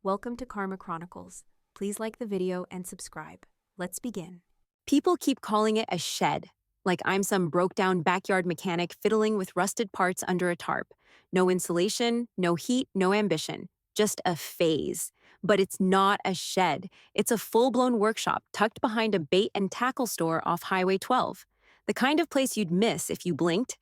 Welcome to Karma Chronicles. Please like the video and subscribe. Let's begin. People keep calling it a shed, like I'm some broke-down backyard mechanic fiddling with rusted parts under a tarp. No insulation, no heat, no ambition. Just a phase. But it's not a shed. It's a full-blown workshop tucked behind a bait and tackle store off Highway 12. The kind of place you'd miss if you blinked.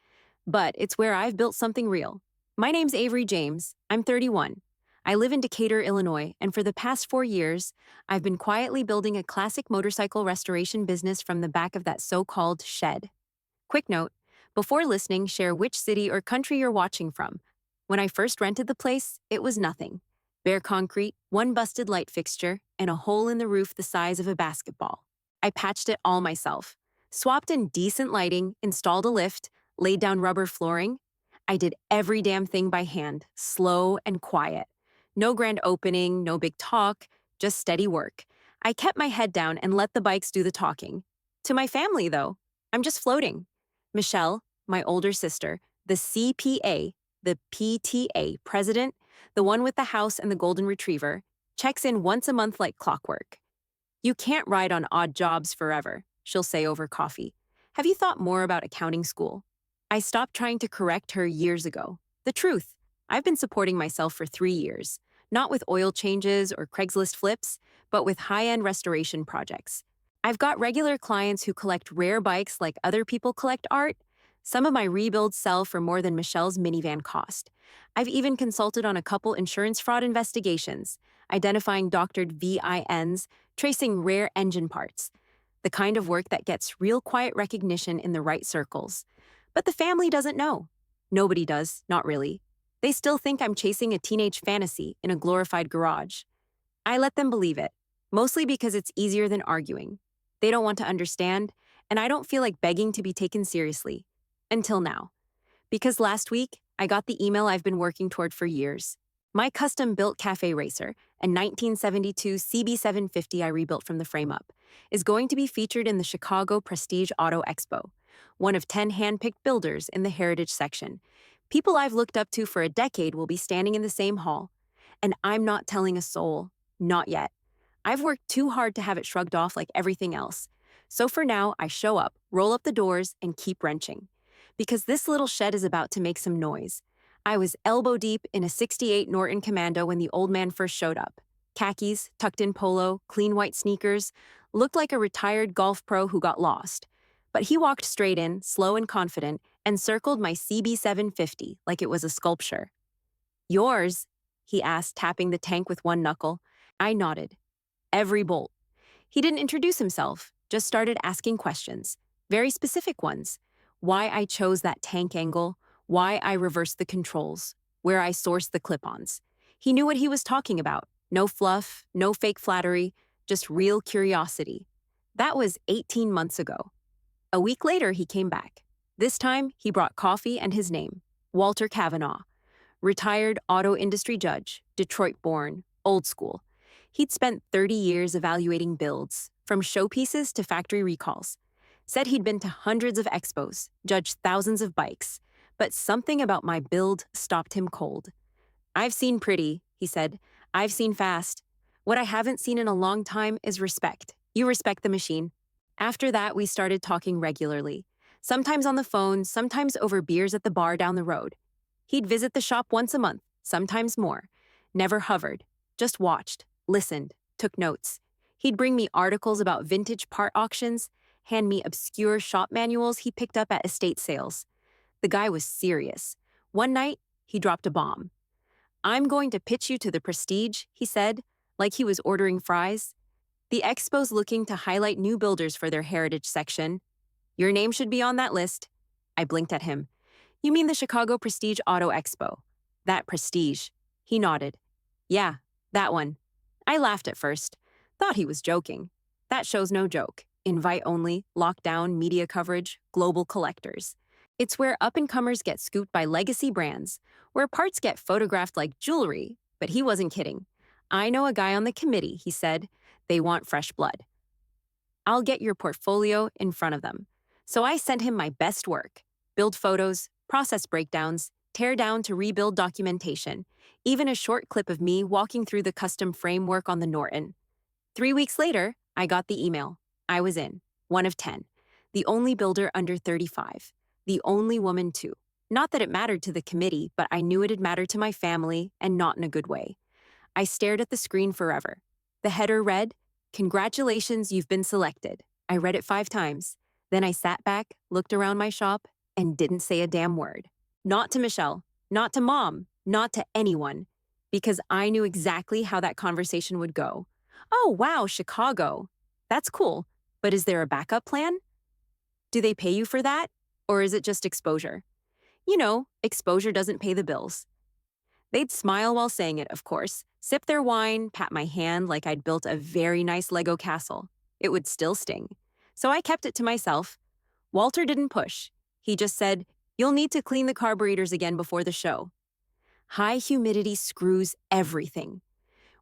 But it's where I've built something real. My name's Avery James. I'm 31. I live in Decatur, Illinois, and for the past 4 years, I've been quietly building a classic motorcycle restoration business from the back of that so-called shed. Quick note, before listening, share which city or country you're watching from. When I first rented the place, it was nothing. Bare concrete, one busted light fixture, and a hole in the roof the size of a basketball. I patched it all myself. Swapped in decent lighting, installed a lift, laid down rubber flooring. I did every damn thing by hand, slow and quiet. No grand opening, no big talk, just steady work. I kept my head down and let the bikes do the talking. To my family, though, I'm just floating. Michelle, my older sister, the CPA, the PTA president, the one with the house and the golden retriever, checks in once a month like clockwork. You can't ride on odd jobs forever, she'll say over coffee. Have you thought more about accounting school? I stopped trying to correct her years ago. The truth. I've been supporting myself for 3 years, not with oil changes or Craigslist flips, but with high-end restoration projects. I've got regular clients who collect rare bikes like other people collect art. Some of my rebuilds sell for more than Michelle's minivan cost. I've even consulted on a couple insurance fraud investigations, identifying doctored VINs, tracing rare engine parts. The kind of work that gets real quiet recognition in the right circles. But the family doesn't know. Nobody does, not really. They still think I'm chasing a teenage fantasy in a glorified garage. I let them believe it, mostly because it's easier than arguing. They don't want to understand, and I don't feel like begging to be taken seriously. Until now. Because last week, I got the email I've been working toward for years. My custom-built cafe racer, a 1972 CB750 I rebuilt from the frame up, is going to be featured in the Chicago Prestige Auto Expo, one of 10 hand-picked builders in the Heritage section. People I've looked up to for a decade will be standing in the same hall. And I'm not telling a soul. Not yet. I've worked too hard to have it shrugged off like everything else. So for now, I show up, roll up the doors, and keep wrenching. Because this little shed is about to make some noise. I was elbow deep in a '68 Norton Commando when the old man first showed up. Khakis, tucked-in polo, clean white sneakers, looked like a retired golf pro who got lost. But he walked straight in, slow and confident, and circled my CB750 like it was a sculpture. Yours? He asked, tapping the tank with one knuckle. I nodded. Every bolt. He didn't introduce himself, just started asking questions. Very specific ones. Why I chose that tank angle, why I reversed the controls, where I sourced the clip-ons. He knew what he was talking about. No fluff, no fake flattery, just real curiosity. That was 18 months ago. A week later, he came back. This time, he brought coffee and his name, Walter Kavanaugh. Retired auto industry judge, Detroit-born, old school. He'd spent 30 years evaluating builds, from showpieces to factory recalls. Said he'd been to hundreds of expos, judged thousands of bikes. But something about my build stopped him cold. I've seen pretty, he said. I've seen fast. What I haven't seen in a long time is respect. You respect the machine. After that, we started talking regularly. Sometimes on the phone, sometimes over beers at the bar down the road. He'd visit the shop once a month, sometimes more. Never hovered, just watched, listened, took notes. He'd bring me articles about vintage part auctions, hand me obscure shop manuals he picked up at estate sales. The guy was serious. One night, he dropped a bomb. I'm going to pitch you to the Prestige, he said, like he was ordering fries. The expo's looking to highlight new builders for their heritage section. Your name should be on that list. I blinked at him. You mean the Chicago Prestige Auto Expo? That Prestige. He nodded. Yeah, that one. I laughed at first. Thought he was joking. That show's no joke. Invite only, lockdown, media coverage, global collectors. It's where up-and-comers get scooped by legacy brands, where parts get photographed like jewelry, but he wasn't kidding. I know a guy on the committee, he said. They want fresh blood. I'll get your portfolio in front of them. So I sent him my best work, build photos, process breakdowns, tear down to rebuild documentation, even a short clip of me walking through the custom framework on the Norton. 3 weeks later, I got the email. I was in, one of 10, the only builder under 35, the only woman too. Not that it mattered to the committee, but I knew it'd matter to my family, and not in a good way. I stared at the screen forever. The header read, "Congratulations, you've been selected." I read it 5 times. Then I sat back, looked around my shop, and didn't say a damn word. Not to Michelle, not to Mom, not to anyone, because I knew exactly how that conversation would go. "Oh, wow, Chicago. That's cool. But is there a backup plan? Do they pay you for that? Or is it just exposure?" Exposure doesn't pay the bills. They'd smile while saying it, of course, sip their wine, pat my hand like I'd built a very nice Lego castle. It would still sting. So I kept it to myself. Walter didn't push. He just said, "You'll need to clean the carburetors again before the show." High humidity screws everything.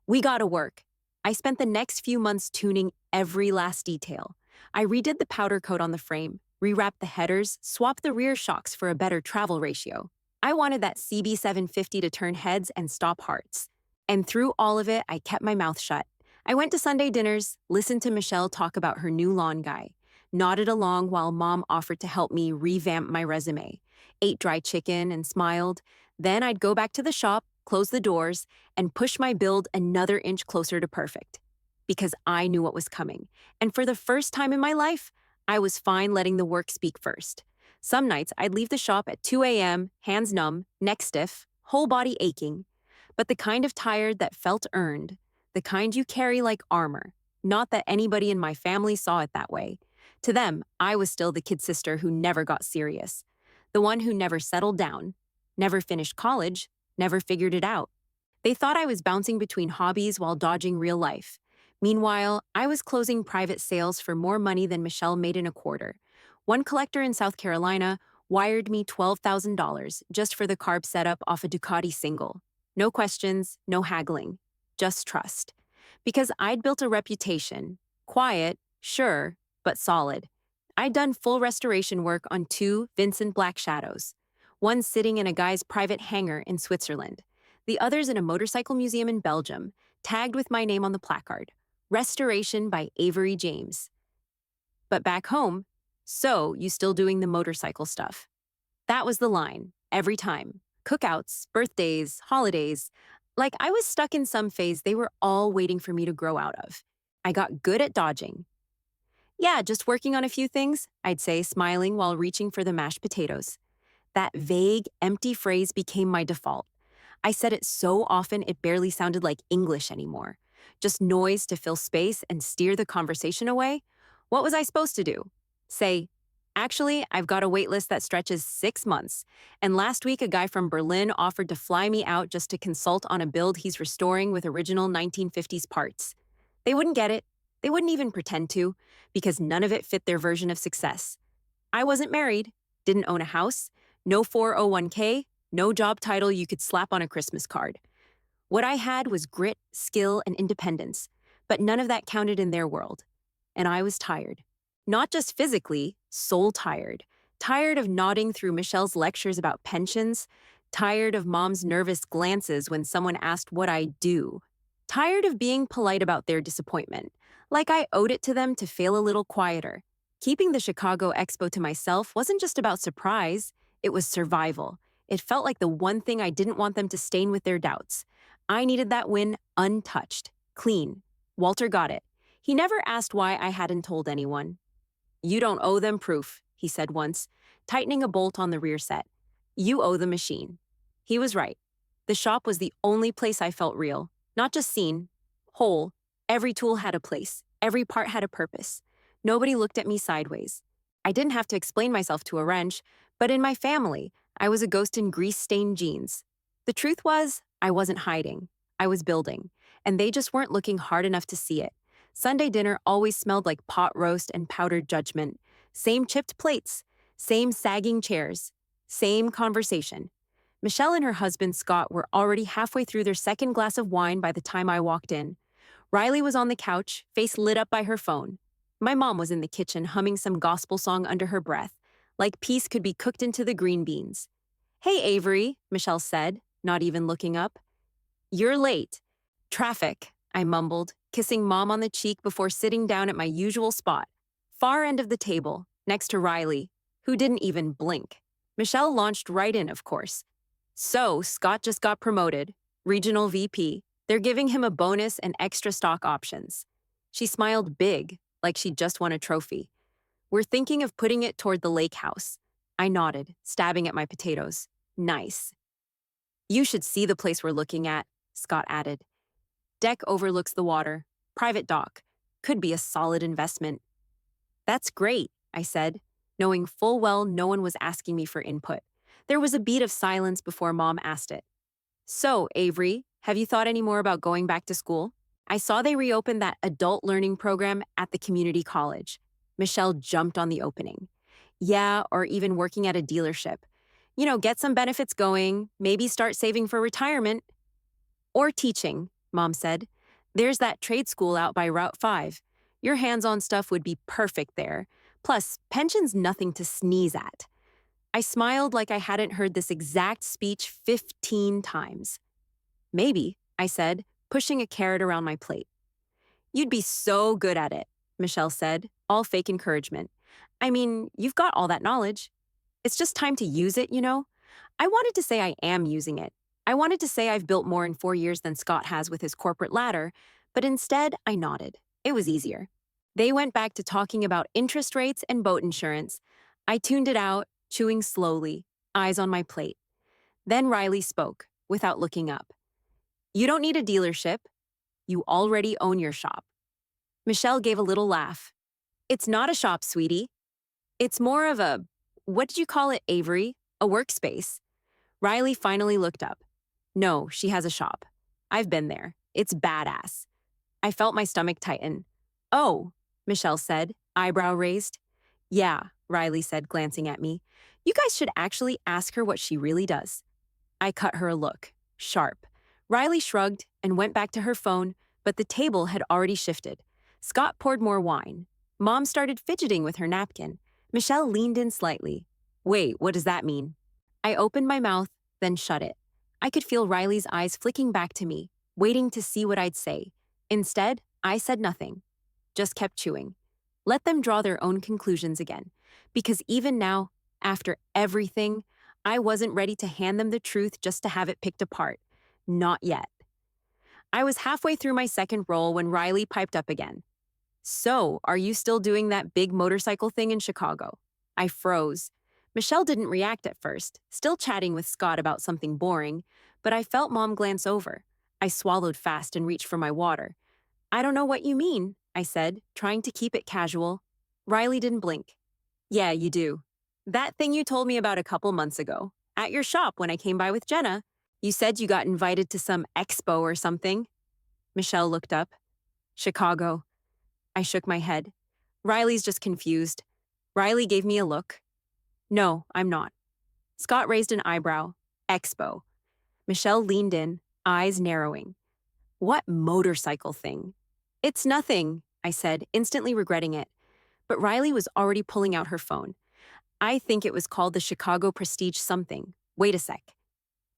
We gotta work. I spent the next few months tuning every last detail. I redid the powder coat on the frame, rewrapped the headers, swapped the rear shocks for a better travel ratio. I wanted that CB750 to turn heads and stop hearts. And through all of it, I kept my mouth shut. I went to Sunday dinners, listened to Michelle talk about her new lawn guy, nodded along while Mom offered to help me revamp my resume, ate dry chicken and smiled. Then I'd go back to the shop, close the doors, and push my build another inch closer to perfect. Because I knew what was coming. And for the first time in my life, I was fine letting the work speak first. Some nights, I'd leave the shop at 2 a.m., hands numb, neck stiff, whole body aching. But the kind of tired that felt earned, the kind you carry like armor. Not that anybody in my family saw it that way. To them, I was still the kid sister who never got serious. The one who never settled down, never finished college, never figured it out. They thought I was bouncing between hobbies while dodging real life. Meanwhile, I was closing private sales for more money than Michelle made in a quarter. One collector in South Carolina wired me $12,000 just for the carb setup off a Ducati single. No questions, no haggling, just trust. Because I'd built a reputation, quiet, sure, but solid. I'd done full restoration work on 2 Vincent Black Shadows, one sitting in a guy's private hangar in Switzerland, the others in a motorcycle museum in Belgium, tagged with my name on the placard, "Restoration by Avery James." But back home, "So, you still doing the motorcycle stuff?" That was the line, every time. Cookouts, birthdays, holidays. Like I was stuck in some phase they were all waiting for me to grow out of. I got good at dodging. "Yeah, just working on a few things," I'd say, smiling while reaching for the mashed potatoes. That vague, empty phrase became my default. I said it so often it barely sounded like English anymore. Just noise to fill space and steer the conversation away. What was I supposed to do? Say, "Actually, I've got a wait list that stretches 6 months, and last week a guy from Berlin offered to fly me out just to consult on a build he's restoring with original 1950s parts." They wouldn't get it. They wouldn't even pretend to, because none of it fit their version of success. I wasn't married, didn't own a house, no 401k, no job title you could slap on a Christmas card. What I had was grit, skill, and independence, but none of that counted in their world. And I was tired. Not just physically, soul tired. Tired of nodding through Michelle's lectures about pensions. Tired of Mom's nervous glances when someone asked what I do. Tired of being polite about their disappointment, like I owed it to them to fail a little quieter. Keeping the Chicago Expo to myself wasn't just about surprise, it was survival. It felt like the one thing I didn't want them to stain with their doubts. I needed that win untouched, clean. Walter got it. He never asked why I hadn't told anyone. "You don't owe them proof," he said once, tightening a bolt on the rear set. "You owe the machine." He was right. The shop was the only place I felt real, not just seen, whole. Every tool had a place. Every part had a purpose. Nobody looked at me sideways. I didn't have to explain myself to a wrench, but in my family, I was a ghost in grease-stained jeans. The truth was, I wasn't hiding. I was building, and they just weren't looking hard enough to see it. Sunday dinner always smelled like pot roast and powdered judgment. Same chipped plates, same sagging chairs, same conversation. Michelle and her husband Scott were already halfway through their second glass of wine by the time I walked in. Riley was on the couch, face lit up by her phone. My mom was in the kitchen humming some gospel song under her breath, like peace could be cooked into the green beans. Hey, Avery, Michelle said, not even looking up. You're late. Traffic, I mumbled, kissing Mom on the cheek before sitting down at my usual spot, far end of the table, next to Riley, who didn't even blink. Michelle launched right in, of course. So, Scott just got promoted, regional VP. They're giving him a bonus and extra stock options. She smiled big, like she'd just won a trophy. We're thinking of putting it toward the lake house. I nodded, stabbing at my potatoes. Nice. You should see the place we're looking at, Scott added. Deck overlooks the water. Private dock. Could be a solid investment. That's great, I said, knowing full well no one was asking me for input. There was a beat of silence before Mom asked it. So, Avery, have you thought any more about going back to school? I saw they reopened that adult learning program at the community college. Michelle jumped on the opening. Yeah, or even working at a dealership. Get some benefits going, maybe start saving for retirement. Or teaching, Mom said. There's that trade school out by Route 5. Your hands-on stuff would be perfect there. Plus, pension's nothing to sneeze at. I smiled like I hadn't heard this exact speech 15 times. Maybe, I said, pushing a carrot around my plate. You'd be so good at it, Michelle said, all fake encouragement. I mean, you've got all that knowledge. It's just time to use it. I wanted to say I am using it. I wanted to say I've built more in 4 years than Scott has with his corporate ladder, but instead I nodded. It was easier. They went back to talking about interest rates and boat insurance. I tuned it out, chewing slowly, eyes on my plate. Then Riley spoke, without looking up. You don't need a dealership. You already own your shop. Michelle gave a little laugh. It's not a shop, sweetie. It's more of what did you call it, Avery? A workspace. Riley finally looked up. No, she has a shop. I've been there. It's badass. I felt my stomach tighten. Oh, Michelle said, eyebrow raised. Yeah, Riley said, glancing at me. You guys should actually ask her what she really does. I cut her a look, sharp. Riley shrugged and went back to her phone, but the table had already shifted. Scott poured more wine. Mom started fidgeting with her napkin. Michelle leaned in slightly. Wait, what does that mean? I opened my mouth, then shut it. I could feel Riley's eyes flicking back to me, waiting to see what I'd say. Instead, I said nothing. Just kept chewing. Let them draw their own conclusions again. Because even now, after everything, I wasn't ready to hand them the truth just to have it picked apart. Not yet. I was halfway through my second roll when Riley piped up again. So, are you still doing that big motorcycle thing in Chicago? I froze. Michelle didn't react at first, still chatting with Scott about something boring, but I felt Mom glance over. I swallowed fast and reached for my water. I don't know what you mean, I said, trying to keep it casual. Riley didn't blink. Yeah, you do. That thing you told me about a couple months ago, at your shop when I came by with Jenna. You said you got invited to some expo or something. Michelle looked up. Chicago. I shook my head. Riley's just confused. Riley gave me a look. No, I'm not. Scott raised an eyebrow. Expo. Michelle leaned in, eyes narrowing. What motorcycle thing? It's nothing, I said, instantly regretting it. But Riley was already pulling out her phone. I think it was called the Chicago Prestige something. Wait a sec.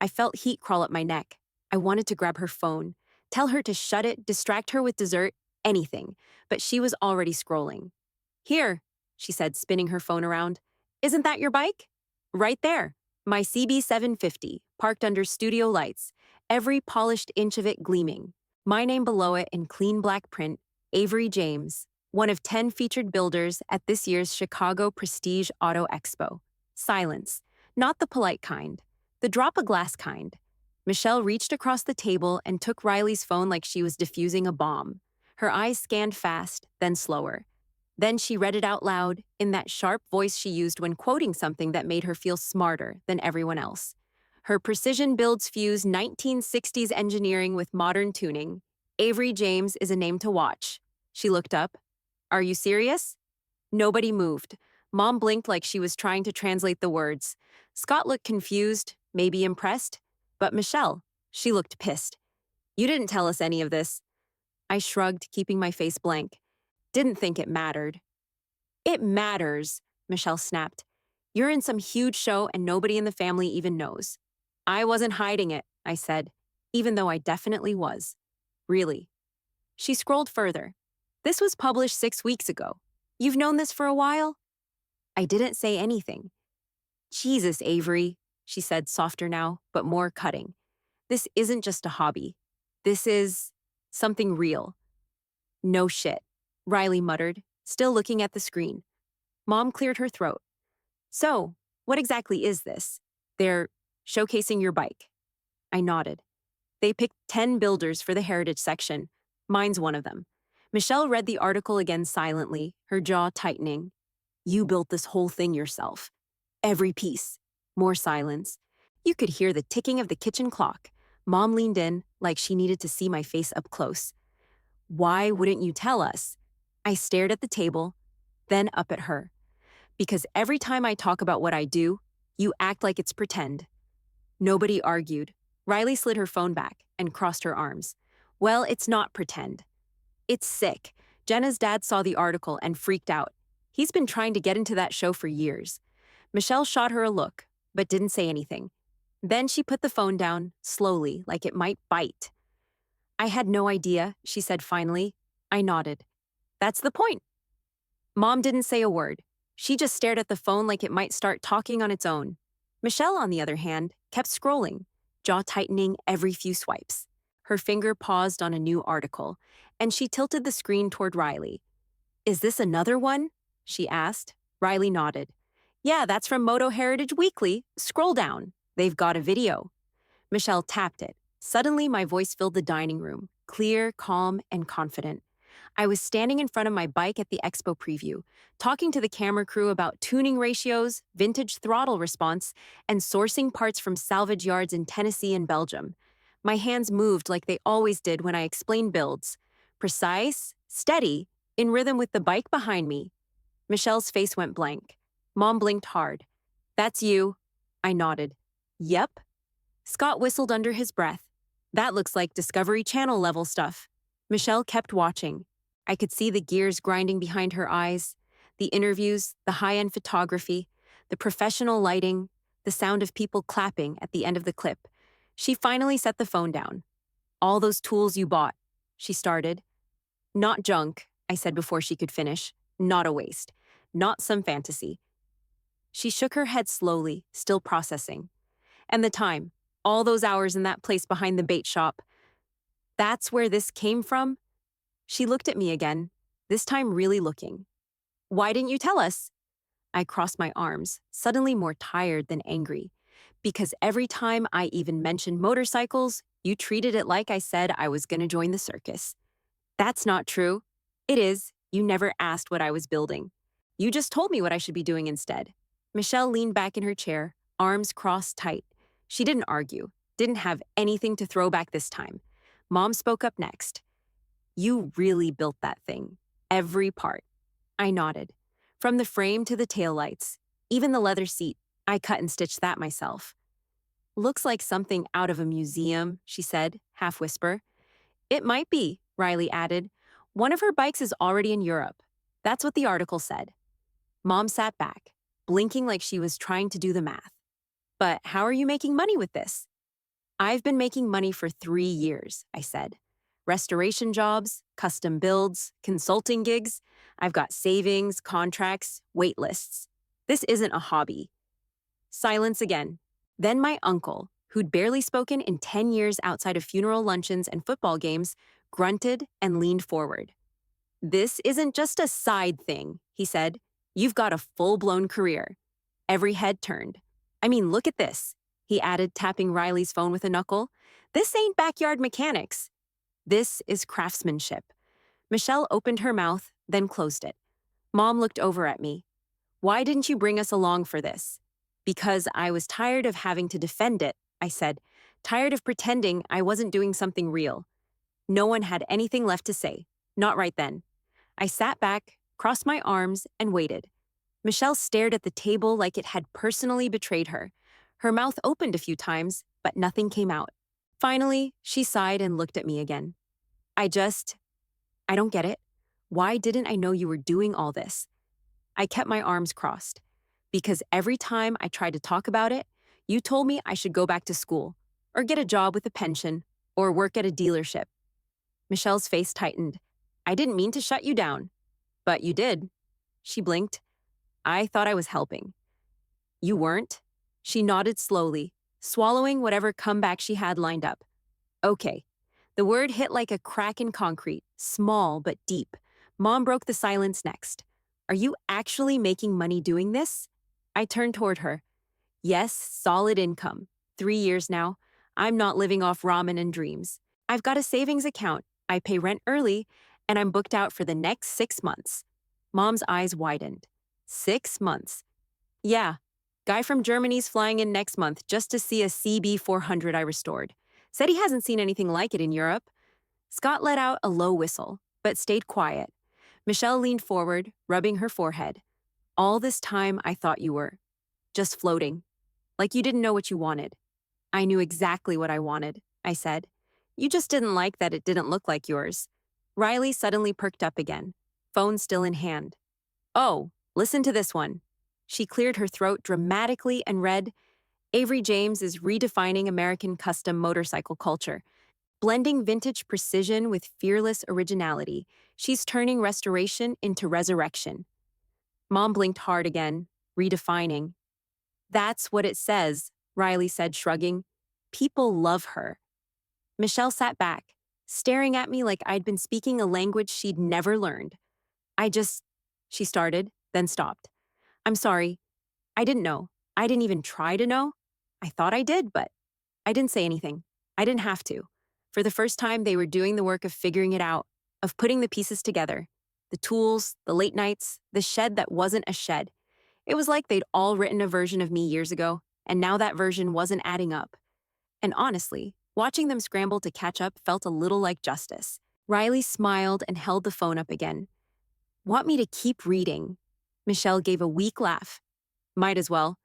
I felt heat crawl up my neck. I wanted to grab her phone, tell her to shut it, distract her with dessert, anything, but she was already scrolling. Here, she said, spinning her phone around. Isn't that your bike? Right there. My CB750, parked under studio lights, every polished inch of it gleaming. My name below it in clean black print, Avery James, one of 10 featured builders at this year's Chicago Prestige Auto Expo. Silence, not the polite kind, the drop-a-glass kind. Michelle reached across the table and took Riley's phone like she was defusing a bomb. Her eyes scanned fast, then slower. Then she read it out loud, in that sharp voice she used when quoting something that made her feel smarter than everyone else. Her precision builds fuse 1960s engineering with modern tuning. Avery James is a name to watch. She looked up. Are you serious? Nobody moved. Mom blinked like she was trying to translate the words. Scott looked confused, maybe impressed. But Michelle, she looked pissed. You didn't tell us any of this. I shrugged, keeping my face blank. Didn't think it mattered. It matters, Michelle snapped. You're in some huge show and nobody in the family even knows. I wasn't hiding it, I said, even though I definitely was. Really? She scrolled further. This was published 6 weeks ago. You've known this for a while? I didn't say anything. Jesus, Avery, she said, softer now, but more cutting. This isn't just a hobby. This is something real. No shit, Riley muttered, still looking at the screen. Mom cleared her throat. So, what exactly is this? They're showcasing your bike. I nodded. They picked 10 builders for the heritage section. Mine's one of them. Michelle read the article again silently, her jaw tightening. You built this whole thing yourself. Every piece. More silence. You could hear the ticking of the kitchen clock. Mom leaned in, like she needed to see my face up close. Why wouldn't you tell us? I stared at the table, then up at her. Because every time I talk about what I do, you act like it's pretend. Nobody argued. Riley slid her phone back and crossed her arms. Well, it's not pretend. It's sick. Jenna's dad saw the article and freaked out. He's been trying to get into that show for years. Michelle shot her a look, but didn't say anything. Then she put the phone down, slowly, like it might bite. I had no idea, she said finally. I nodded. That's the point. Mom didn't say a word. She just stared at the phone like it might start talking on its own. Michelle, on the other hand, kept scrolling, jaw tightening every few swipes. Her finger paused on a new article, and she tilted the screen toward Riley. Is this another one? She asked. Riley nodded. Yeah, that's from Moto Heritage Weekly. Scroll down. They've got a video. Michelle tapped it. Suddenly, my voice filled the dining room, clear, calm, and confident. I was standing in front of my bike at the expo preview, talking to the camera crew about tuning ratios, vintage throttle response, and sourcing parts from salvage yards in Tennessee and Belgium. My hands moved like they always did when I explained builds. Precise, steady, in rhythm with the bike behind me. Michelle's face went blank. Mom blinked hard. That's you. I nodded. Yep. Scott whistled under his breath. That looks like Discovery Channel level stuff. Michelle kept watching. I could see the gears grinding behind her eyes, the interviews, the high-end photography, the professional lighting, the sound of people clapping at the end of the clip. She finally set the phone down. All those tools you bought, she started. Not junk, I said before she could finish. Not a waste. Not some fantasy. She shook her head slowly, still processing. And the time, all those hours in that place behind the bait shop. That's where this came from? She looked at me again, this time really looking. Why didn't you tell us? I crossed my arms, suddenly more tired than angry. Because every time I even mentioned motorcycles, you treated it like I said I was going to join the circus. That's not true. It is. You never asked what I was building. You just told me what I should be doing instead. Michelle leaned back in her chair, arms crossed tight. She didn't argue, didn't have anything to throw back this time. Mom spoke up next. You really built that thing. Every part. I nodded. From the frame to the taillights, even the leather seat, I cut and stitched that myself. Looks like something out of a museum, she said, half whisper. It might be, Riley added. One of her bikes is already in Europe. That's what the article said. Mom sat back, blinking like she was trying to do the math. But how are you making money with this? I've been making money for 3 years, I said. Restoration jobs, custom builds, consulting gigs. I've got savings, contracts, wait lists. This isn't a hobby. Silence again. Then my uncle, who'd barely spoken in 10 years outside of funeral luncheons and football games, grunted and leaned forward. This isn't just a side thing, he said. You've got a full-blown career. Every head turned. I mean, look at this, he added, tapping Riley's phone with a knuckle. This ain't backyard mechanics. This is craftsmanship. Michelle opened her mouth, then closed it. Mom looked over at me. Why didn't you bring us along for this? Because I was tired of having to defend it, I said. Tired of pretending I wasn't doing something real. No one had anything left to say. Not right then. I sat back, crossed my arms, and waited. Michelle stared at the table like it had personally betrayed her. Her mouth opened a few times, but nothing came out. Finally, she sighed and looked at me again. I don't get it. Why didn't I know you were doing all this? I kept my arms crossed. Because every time I tried to talk about it, you told me I should go back to school, or get a job with a pension, or work at a dealership. Michelle's face tightened. I didn't mean to shut you down, but you did. She blinked. I thought I was helping. You weren't? She nodded slowly, swallowing whatever comeback she had lined up. Okay. The word hit like a crack in concrete, small but deep. Mom broke the silence next. Are you actually making money doing this? I turned toward her. Yes, solid income. 3 years now. I'm not living off ramen and dreams. I've got a savings account. I pay rent early, and I'm booked out for the next 6 months. Mom's eyes widened. 6 months. Yeah. Guy from Germany's flying in next month just to see a CB400 I restored. Said he hasn't seen anything like it in Europe. Scott let out a low whistle, but stayed quiet. Michelle leaned forward, rubbing her forehead. All this time, I thought you were just floating, like you didn't know what you wanted. I knew exactly what I wanted, I said. You just didn't like that it didn't look like yours. Riley suddenly perked up again, phone still in hand. Oh, listen to this one. She cleared her throat dramatically and read, Avery James is redefining American custom motorcycle culture. Blending vintage precision with fearless originality, she's turning restoration into resurrection. Mom blinked hard again, redefining. That's what it says, Riley said, shrugging. People love her. Michelle sat back, staring at me like I'd been speaking a language she'd never learned. She started, then stopped. I'm sorry. I didn't know. I didn't even try to know. I thought I did, but I didn't say anything. I didn't have to. For the first time, they were doing the work of figuring it out, of putting the pieces together. The tools, the late nights, the shed that wasn't a shed. It was like they'd all written a version of me years ago, and now that version wasn't adding up. And honestly, watching them scramble to catch up felt a little like justice. Riley smiled and held the phone up again. Want me to keep reading? Michelle gave a weak laugh. Might as well.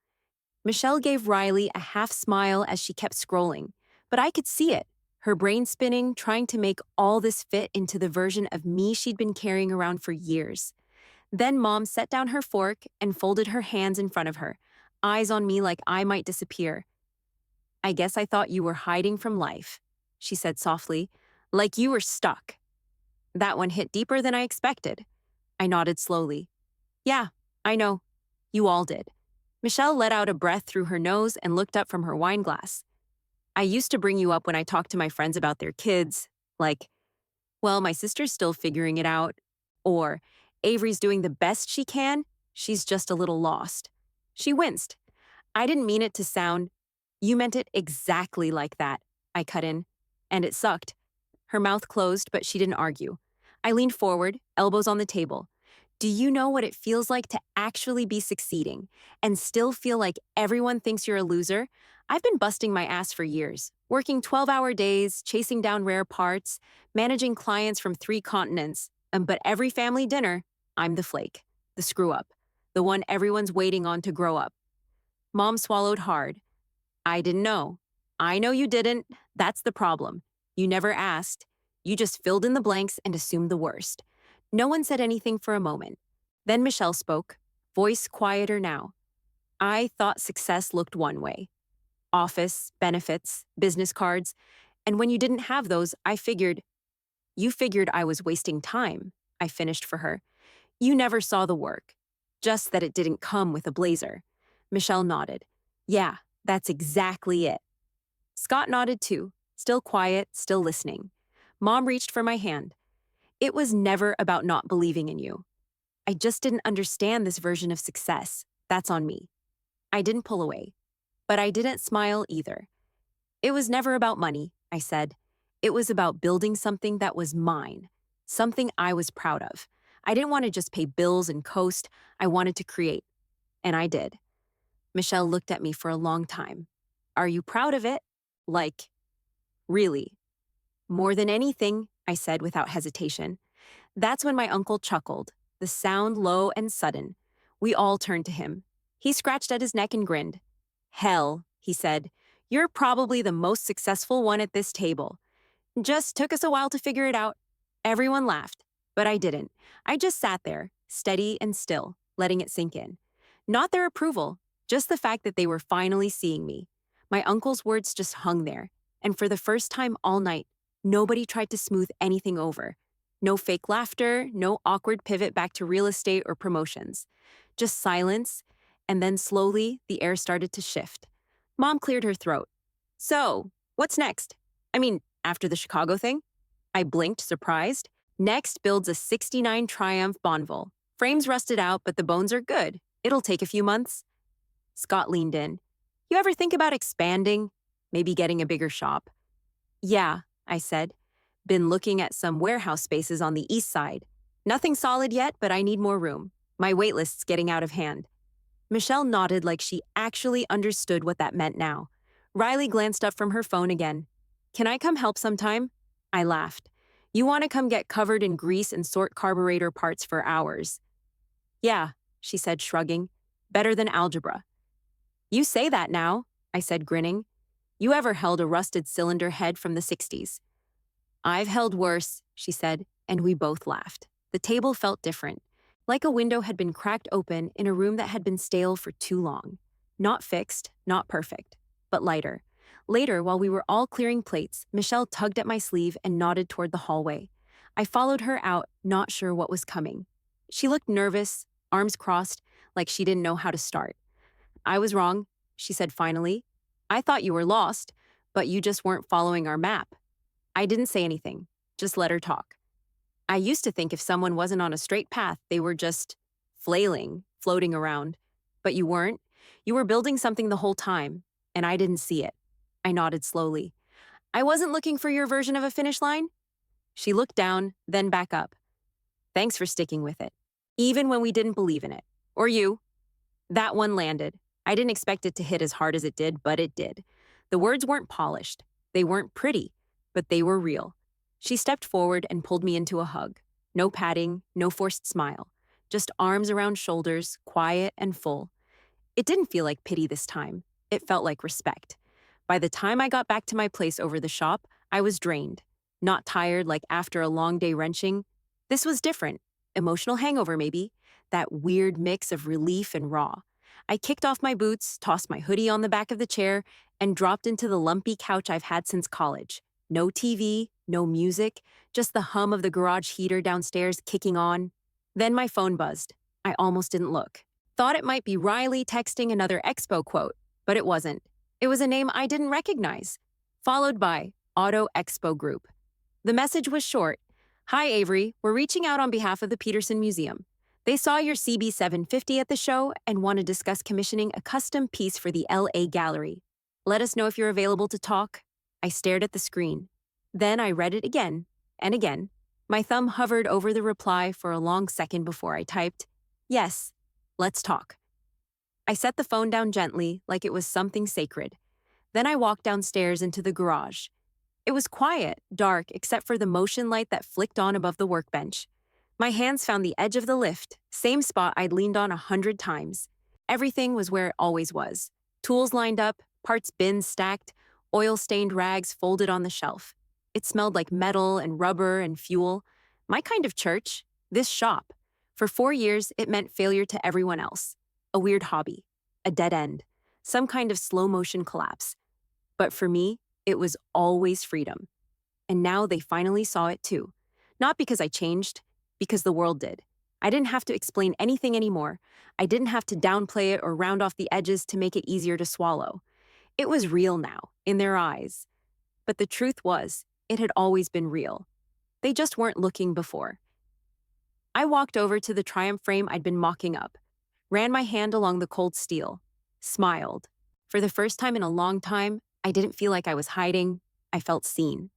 Michelle gave Riley a half smile as she kept scrolling, but I could see it, her brain spinning, trying to make all this fit into the version of me she'd been carrying around for years. Then Mom set down her fork and folded her hands in front of her, eyes on me like I might disappear. I guess I thought you were hiding from life, she said softly, like you were stuck. That one hit deeper than I expected. I nodded slowly. Yeah, I know. You all did. Michelle let out a breath through her nose and looked up from her wine glass. I used to bring you up when I talked to my friends about their kids, like, well, my sister's still figuring it out, or Avery's doing the best she can, she's just a little lost. She winced. I didn't mean it to sound, you meant it exactly like that, I cut in, and it sucked. Her mouth closed, but she didn't argue. I leaned forward, elbows on the table. Do you know what it feels like to actually be succeeding and still feel like everyone thinks you're a loser? I've been busting my ass for years, working 12-hour days, chasing down rare parts, managing clients from 3 continents, but every family dinner, I'm the flake, the screw-up, the one everyone's waiting on to grow up. Mom swallowed hard. I didn't know. I know you didn't. That's the problem. You never asked. You just filled in the blanks and assumed the worst. No one said anything for a moment. Then Michelle spoke, voice quieter now. I thought success looked one way. Office, benefits, business cards. And when you didn't have those, you figured I was wasting time, I finished for her. You never saw the work, just that it didn't come with a blazer. Michelle nodded. Yeah, that's exactly it. Scott nodded too, still quiet, still listening. Mom reached for my hand. It was never about not believing in you. I just didn't understand this version of success. That's on me. I didn't pull away, but I didn't smile either. It was never about money, I said. It was about building something that was mine, something I was proud of. I didn't want to just pay bills and coast. I wanted to create, and I did. Michelle looked at me for a long time. Are you proud of it? Like, really? More than anything, I said without hesitation. That's when my uncle chuckled, the sound low and sudden. We all turned to him. He scratched at his neck and grinned. Hell, he said, you're probably the most successful one at this table. Just took us a while to figure it out. Everyone laughed, but I didn't. I just sat there, steady and still, letting it sink in. Not their approval, just the fact that they were finally seeing me. My uncle's words just hung there, and for the first time all night, nobody tried to smooth anything over. No fake laughter, no awkward pivot back to real estate or promotions. Just silence, and then slowly the air started to shift. Mom cleared her throat. So, what's next? I mean, after the Chicago thing? I blinked, surprised. Next builds a '69 Triumph Bonneville. Frame's rusted out, but the bones are good. It'll take a few months. Scott leaned in. You ever think about expanding? Maybe getting a bigger shop? Yeah, I said. Been looking at some warehouse spaces on the east side. Nothing solid yet, but I need more room. My waitlist's getting out of hand. Michelle nodded like she actually understood what that meant now. Riley glanced up from her phone again. Can I come help sometime? I laughed. You want to come get covered in grease and sort carburetor parts for hours? Yeah, she said, shrugging. Better than algebra. You say that now, I said, grinning. You ever held a rusted cylinder head from the '60s? I've held worse, she said, and we both laughed. The table felt different, like a window had been cracked open in a room that had been stale for too long. Not fixed, not perfect, but lighter. Later, while we were all clearing plates, Michelle tugged at my sleeve and nodded toward the hallway. I followed her out, not sure what was coming. She looked nervous, arms crossed, like she didn't know how to start. I was wrong, she said finally. I thought you were lost, but you just weren't following our map. I didn't say anything, just let her talk. I used to think if someone wasn't on a straight path, they were just flailing, floating around. But you weren't. You were building something the whole time, and I didn't see it. I nodded slowly. I wasn't looking for your version of a finish line. She looked down, then back up. Thanks for sticking with it, even when we didn't believe in it. Or you. That one landed. I didn't expect it to hit as hard as it did, but it did. The words weren't polished. They weren't pretty, but they were real. She stepped forward and pulled me into a hug. No patting, no forced smile. Just arms around shoulders, quiet and full. It didn't feel like pity this time. It felt like respect. By the time I got back to my place over the shop, I was drained. Not tired like after a long day wrenching. This was different. Emotional hangover, maybe. That weird mix of relief and raw. I kicked off my boots, tossed my hoodie on the back of the chair, and dropped into the lumpy couch I've had since college. No TV, no music, just the hum of the garage heater downstairs kicking on. Then my phone buzzed. I almost didn't look. Thought it might be Riley texting another Expo quote, but it wasn't. It was a name I didn't recognize, followed by Auto Expo Group. The message was short. Hi, Avery. We're reaching out on behalf of the Peterson Museum. They saw your CB750 at the show and want to discuss commissioning a custom piece for the LA Gallery. Let us know if you're available to talk. I stared at the screen. Then I read it again and again. My thumb hovered over the reply for a long second before I typed, Yes, let's talk. I set the phone down gently, like it was something sacred. Then I walked downstairs into the garage. It was quiet, dark, except for the motion light that flicked on above the workbench. My hands found the edge of the lift, same spot I'd leaned on 100 times. Everything was where it always was. Tools lined up, parts bins stacked, oil-stained rags folded on the shelf. It smelled like metal and rubber and fuel. My kind of church, this shop. For 4 years, it meant failure to everyone else. A weird hobby, a dead end, some kind of slow-motion collapse. But for me, it was always freedom. And now they finally saw it too. Not because I changed, because the world did. I didn't have to explain anything anymore. I didn't have to downplay it or round off the edges to make it easier to swallow. It was real now, in their eyes. But the truth was, it had always been real. They just weren't looking before. I walked over to the Triumph frame I'd been mocking up, ran my hand along the cold steel, smiled. For the first time in a long time, I didn't feel like I was hiding. I felt seen.